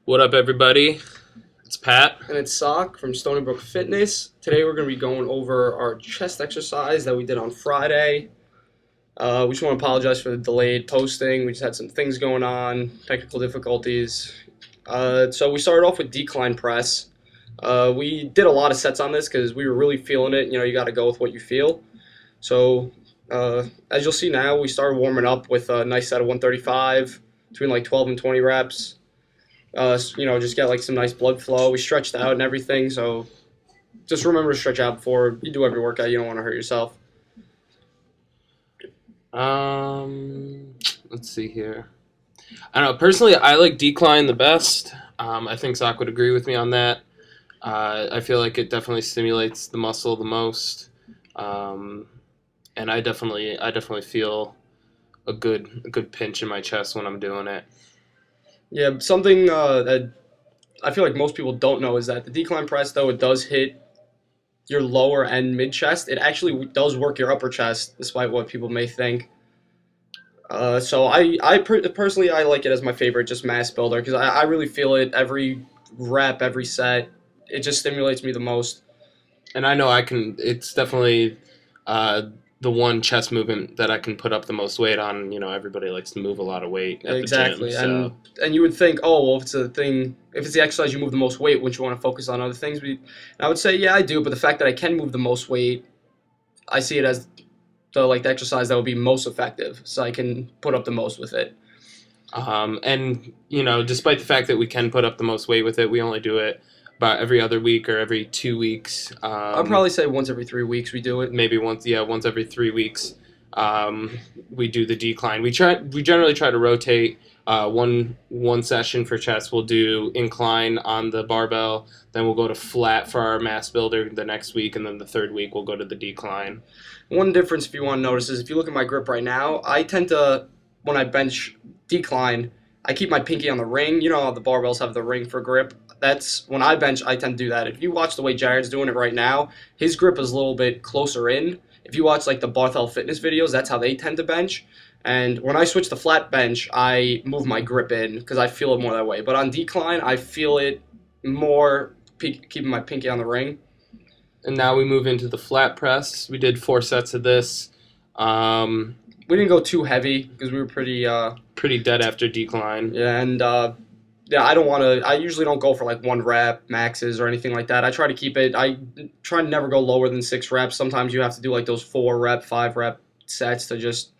What up, everybody? It's Pat. And it's Soc from StonyBrookFitness. Today we're going to be going over our chest exercise that we did on Friday. We just want to apologize for the delayed posting. We just had some things going on, technical difficulties. So we started off with decline press. We did a lot of sets on this because we were really feeling it. You know, you got to go with what you feel. So as you'll see now, we started warming up with a nice set of 135 between like 12 and 20 reps. Just get like some nice blood flow. We stretched out and everything, so just remember to stretch out before you do every workout. You don't want to hurt yourself. Let's see here. I don't know. Personally, I like decline the best. I think Zach would agree with me on that. I feel like it definitely stimulates the muscle the most, and I definitely feel a good pinch in my chest when I'm doing it. Yeah, something that I feel like most people don't know is that the decline press, though it does hit your lower and mid chest, it actually does work your upper chest, despite what people may think. Personally, I like it as my favorite, just mass builder, because I really feel it every rep, every set. It just stimulates me the most. And I know I can. It's definitely the one chest movement that I can put up the most weight on. You know, everybody likes to move a lot of weight at Exactly, the gym. and you would think, oh well, if it's the exercise you move the most weight, wouldn't you want to focus on other things? And I would say, yeah, I do, but the fact that I can move the most weight, I see it as the exercise that would be most effective, so I can put up the most with it. And you know, despite the fact that we can put up the most weight with it, we only do it about every other week or every 2 weeks. I'd probably say once every 3 weeks we do it. Maybe once every 3 weeks. We do the decline. We generally try to rotate. One session for chest, we'll do incline on the barbell. Then we'll go to flat for our mass builder the next week, and then the third week we'll go to the decline. One difference, if you want to notice, is if you look at my grip right now, I tend to, when I bench decline, I keep my pinky on the ring. You know how the barbells have the ring for grip. That's when I bench, I tend to do that. If you watch the way Jared's doing it right now, his grip is a little bit closer in. If you watch like the Barthel Fitness videos, that's how they tend to bench. And when I switch to flat bench, I move my grip in because I feel it more that way. But on decline, I feel it more keeping my pinky on the ring. And now we move into the flat press. We did 4 sets of this. We didn't go too heavy because we were pretty dead after decline. Yeah, and yeah, I don't want to. I usually don't go for like 1 rep maxes or anything like that. I try to keep it. I try to never go lower than 6 reps. Sometimes you have to do like those 4 rep, 5 rep sets to just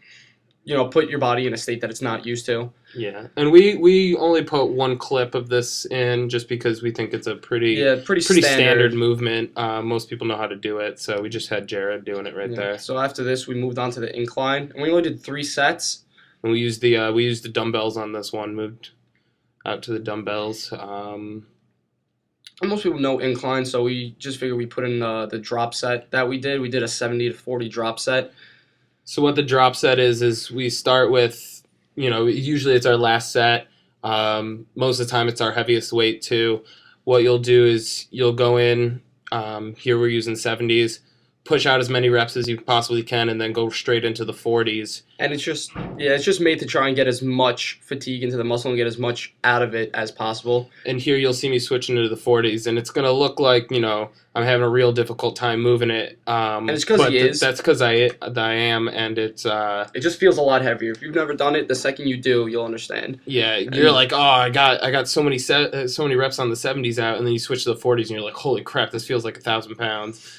put your body in a state that it's not used to. Yeah, and we only put 1 clip of this in just because we think it's a pretty standard movement. Most people know how to do it, so we just had Jared doing it right there. So after this, we moved on to the incline, and we only did 3 sets. And we used the dumbbells on this one. Moved out to the dumbbells. Most people know incline, so we just figured we put in the drop set that we did. We did a 70 to 40 drop set. So what the drop set is we start with, usually it's our last set. Most of the time it's our heaviest weight too. What you'll do is you'll go in, here we're using 70s, push out as many reps as you possibly can, and then go straight into the 40s. And it's just made to try and get as much fatigue into the muscle and get as much out of it as possible. And here you'll see me switching into the 40s, and it's going to look like, I'm having a real difficult time moving it. And it's because he is. That's because I am, and it's... It just feels a lot heavier. If you've never done it, the second you do, you'll understand. Yeah, you're like, oh, I got so many reps on the 70s out, and then you switch to the 40s, and you're like, holy crap, this feels like 1,000 pounds.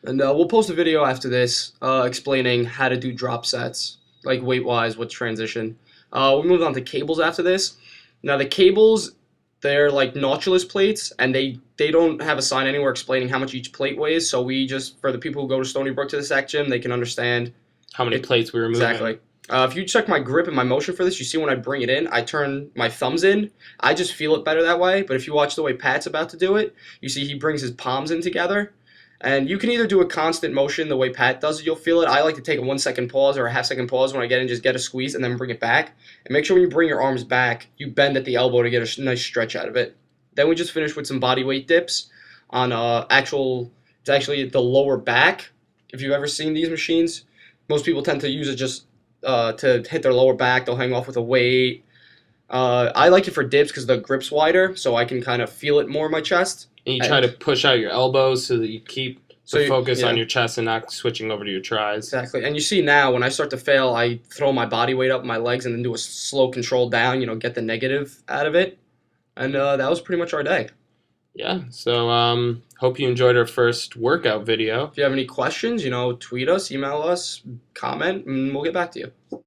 And we'll post a video after this explaining how to do drop sets, like weight-wise, what transition. We moved on to cables after this. Now, the cables, they're like Nautilus plates, and they don't have a sign anywhere explaining how much each plate weighs, so we just, for the people who go to Stony Brook to the Sac gym, they can understand how many plates we were moving. Exactly. If you check my grip and my motion for this, you see when I bring it in, I turn my thumbs in. I just feel it better that way, but if you watch the way Pat's about to do it, you see he brings his palms in together. And you can either do a constant motion the way Pat does it, you'll feel it. I like to take a 1-second pause or a half-second pause when I get in, just get a squeeze and then bring it back. And make sure when you bring your arms back, you bend at the elbow to get a nice stretch out of it. Then we just finish with some body weight dips on it's actually the lower back. If you've ever seen these machines, most people tend to use it just to hit their lower back. They'll hang off with a weight. I like it for dips because the grip's wider, so I can kind of feel it more in my chest. And you try to push out your elbows so that you keep the focus on your chest and not switching over to your tris. Exactly. And you see now, when I start to fail, I throw my body weight up my legs and then do a slow control down, get the negative out of it. And that was pretty much our day. Yeah, so hope you enjoyed our first workout video. If you have any questions, tweet us, email us, comment, and we'll get back to you.